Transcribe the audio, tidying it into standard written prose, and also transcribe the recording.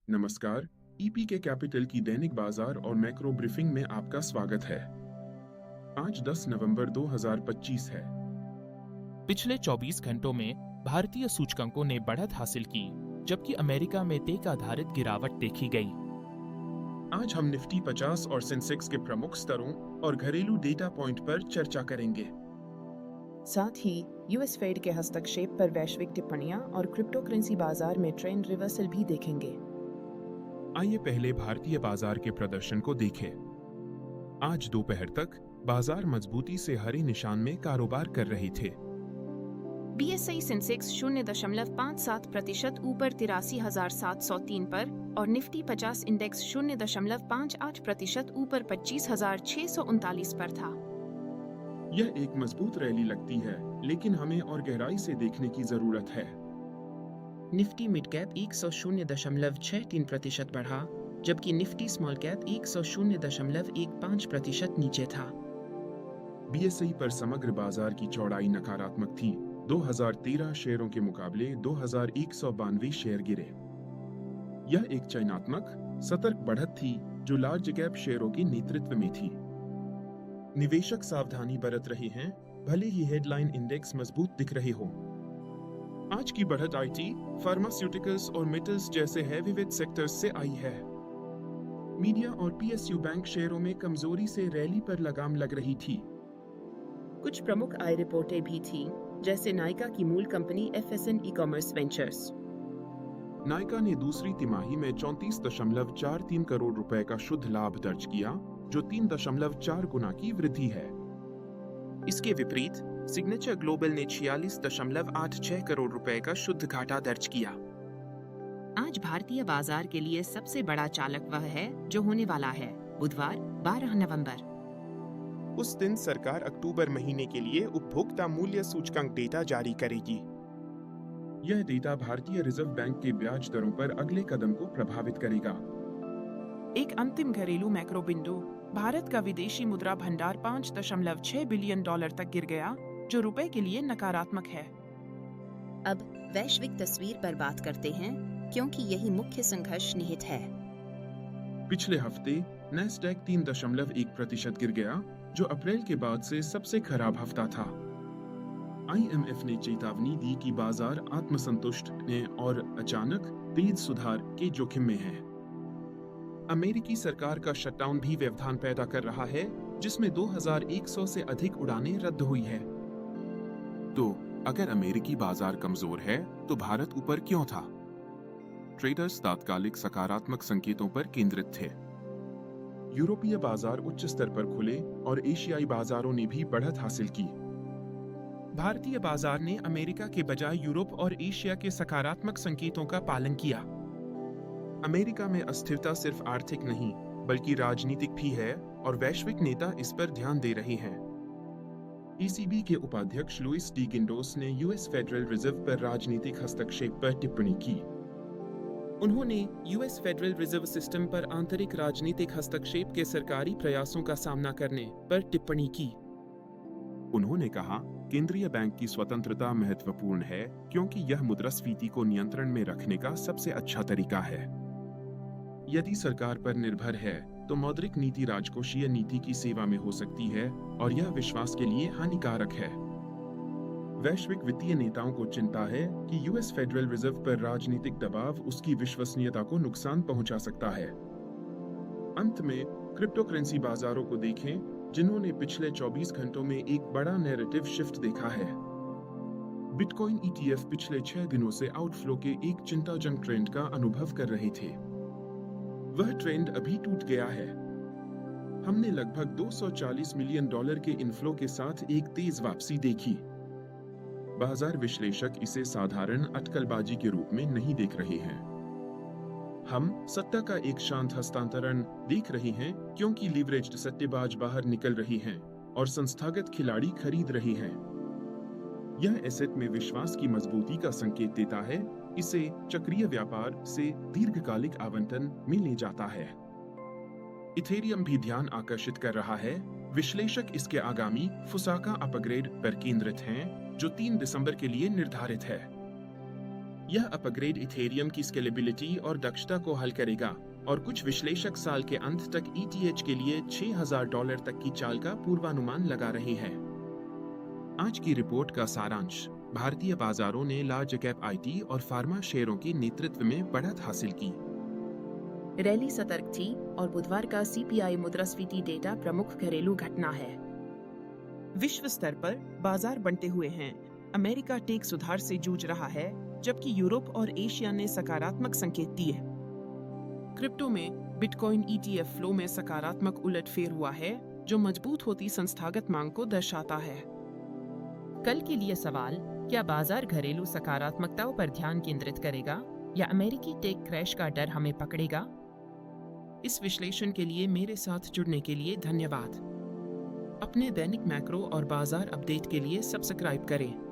नमस्कार। ईपी के कैपिटल की दैनिक बाजार और मैक्रो ब्रीफिंग में आपका स्वागत है। आज 10 नवंबर 2025 है। पिछले 24 घंटों में भारतीय सूचकांकों ने बढ़त हासिल की, जबकि अमेरिका में तेज आधारित गिरावट देखी गई। आज हम निफ्टी 50 और सेंसेक्स के प्रमुख स्तरों और घरेलू डेटा पॉइंट पर चर्चा करेंगे। साथ ही यूएस फेड के हस्तक्षेप पर वैश्विक टिप्पणियां और क्रिप्टो करेंसी बाजार में ट्रेंड रिवर्सल भी देखेंगे। आइए पहले भारतीय बाजार के प्रदर्शन को देखें। आज दोपहर तक बाजार मजबूती से हरे निशान में कारोबार कर रहे थे। बीएसई सेंसेक्स 0.57% ऊपर 83,703 पर और निफ्टी 50 इंडेक्स 0.58% ऊपर 25,639 पर था। यह एक मजबूत रैली लगती है, लेकिन हमें और गहराई से देखने की जरूरत है। निफ्टी मिड कैप 100.63% बढ़ा, जबकि निफ्टी स्मॉल कैप 100.15% नीचे था। बीएसई पर समग्र बाजार की चौड़ाई नकारात्मक थी। 2013 शेयरों के मुकाबले 2192 शेयर गिरे। यह एक चयनात्मक, सतर्क बढ़त थी जो लार्ज कैप शेयरों के नेतृत्व में थी। निवेशक सावधानी बरत रहे हैं, भले ही हेडलाइन इंडेक्स मजबूत दिख रहे हो। आज की बढ़त आईटी, फार्मास्यूटिकल्स और मेटल्स जैसे हैवीवेट सेक्टर्स से आई है। मीडिया और पीएसयू बैंक शेयरों में कमजोरी से रैली पर लगाम लग रही थी। कुछ प्रमुख आय रिपोर्टें भी थीं, जैसे नायका की मूल company FSN ecommerce ventures. Nykaa ने दूसरी तिमाही में 34.43 करोड़ रुपए का शुद्ध लाभ दर्ज किया, जो 3.4 गुना की वृद्धि है। इसके विपरीत सिग्नेचर ग्लोबल ने 46.86 करोड़ रुपए का शुद्ध घाटा दर्ज किया। आज भारतीय बाजार के लिए सबसे बड़ा चालक वह है जो होने वाला है बुधवार 12 नवंबर। उस दिन सरकार अक्टूबर महीने के लिए उपभोक्ता मूल्य सूचकांक डेटा जारी करेगी। यह डेटा भारतीय रिजर्व बैंक के ब्याज दरों पर अगले कदम को प्रभावित करेगा। एक अंतिम घरेलू मैक्रो बिंदु, भारत का विदेशी मुद्रा भंडार $5.6 बिलियन तक गिर गया, जो रुपए के लिए नकारात्मक है। अब वैश्विक तस्वीर पर बात करते हैं, क्योंकि यही मुख्य संघर्ष निहित है। पिछले हफ्ते नैस्डैक 3.1% गिर गया, जो अप्रैल के बाद से सबसे खराब हफ्ता था। आईएमएफ ने चेतावनी दी कि बाजार आत्मसंतुष्ट ने और अचानक तेज सुधार के जोखिम में है। अमेरिकी सरकार का शटडाउन भी व्यवधान पैदा कर रहा है, जिसमें 2100 से अधिक उड़ानें रद्द हुई है। तो अगर अमेरिकी बाजार कमजोर है, तो भारत ऊपर क्यों था? ट्रेडर्स तात्कालिक सकारात्मक संकेतों पर केंद्रित थे। यूरोपीय बाजार उच्च स्तर पर खुले और एशियाई बाजारों ने भी बढ़त हासिल की। भारतीय बाजार ने अमेरिका के बजाय यूरोप और एशिया के सकारात्मक संकेतों का पालन किया। अमेरिका में अस्थिरता सिर्फ आर्थिक नहीं, बल्कि राजनीतिक भी है और वैश्विक नेता इस पर ध्यान दे रहे हैं। ईसीबी के उपाध्यक्ष लुइस डी गिंडोस ने यूएस फेडरल रिजर्व पर राजनीतिक हस्तक्षेप पर टिप्पणी की। उन्होंने यूएस फेडरल रिजर्व सिस्टम पर आंतरिक राजनीतिक हस्तक्षेप के सरकारी प्रयासों का सामना करने पर टिप्पणी की। उन्होंने कहा, केंद्रीय बैंक की स्वतंत्रता महत्वपूर्ण है, क्योंकि यह मुद्रास्फीति को नियंत्रण में रखने का सबसे अच्छा तरीका है। यदि सरकार पर निर्भर है, तो मौद्रिक नीति राजकोषीय नीति की सेवा में हो सकती है और यह विश्वास के लिए हानिकारक है। वैश्विक वित्तीय नेताओं को चिंता है कि यूएस फेडरल रिजर्व पर राजनीतिक दबाव उसकी विश्वसनीयता को नुकसान पहुंचा सकता है। अंत में क्रिप्टो करेंसी बाजारों को देखें, जिन्होंने पिछले 24 घंटों में एक बड़ा नैरेटिव शिफ्ट देखा है। बिटकॉइन ईटीएफ पिछले 6 दिनों से आउटफ्लो के एक चिंताजनक ट्रेंड का अनुभव कर रहे थे। वह ट्रेंड अभी टूट गया है। हमने लगभग $240 मिलियन के इनफ्लो के साथ एक तेज वापसी देखी। बाजार विश्लेषक इसे साधारण अटकलबाजी के रूप में नहीं देख रहे हैं। हम सत्ता का एक शांत हस्तांतरण देख रहे हैं, क्योंकि लीवरेज्ड सट्टेबाज बाहर निकल रहे हैं और संस्थागत खिलाड़ी खरीद रहे हैं। यह एसेट में विश्वास की मजबूती का संकेत देता है। इसे चक्रीय व्यापार से दीर्घकालिक आवंटन में ले जाता है। इथेरियम भी ध्यान आकर्षित कर रहा है। विश्लेषक इसके आगामी फुसाका अपग्रेड पर केंद्रित हैं, जो 3 दिसंबर के लिए निर्धारित है। यह अपग्रेड इथेरियम की स्केलेबिलिटी और दक्षता को हल करेगा और कुछ विश्लेषक साल के अंत तक ETH के लिए $6,000 तक की चाल का पूर्वानुमान लगा रहे हैं। आज की रिपोर्ट का सारांश। भारतीय बाजारों ने लार्ज कैप IT और फार्मा शेयरों के नेतृत्व में बढ़त हासिल की। रैली सतर्क थी और बुधवार का CPI मुद्रास्फीति डेटा प्रमुख घरेलू घटना है। विश्व स्तर पर बाजार बनते हुए हैं। अमेरिका टेक सुधार से जूझ रहा है, जबकि यूरोप और एशिया ने सकारात्मक संकेत दिए। क्रिप्टो में बिटकॉइन ETF फ्लो में सकारात्मक उलटफेर हुआ है, जो मजबूत होती संस्थागत मांग को दर्शाता है। कल के लिए सवाल, क्या बाजार घरेलू सकारात्मकताओं पर ध्यान केंद्रित करेगा या अमेरिकी टेक क्रैश का डर हमें पकड़ेगा? इस विश्लेषण के लिए मेरे साथ जुड़ने के लिए धन्यवाद। अपने दैनिक मैक्रो और बाजार अपडेट के लिए सब्सक्राइब करें।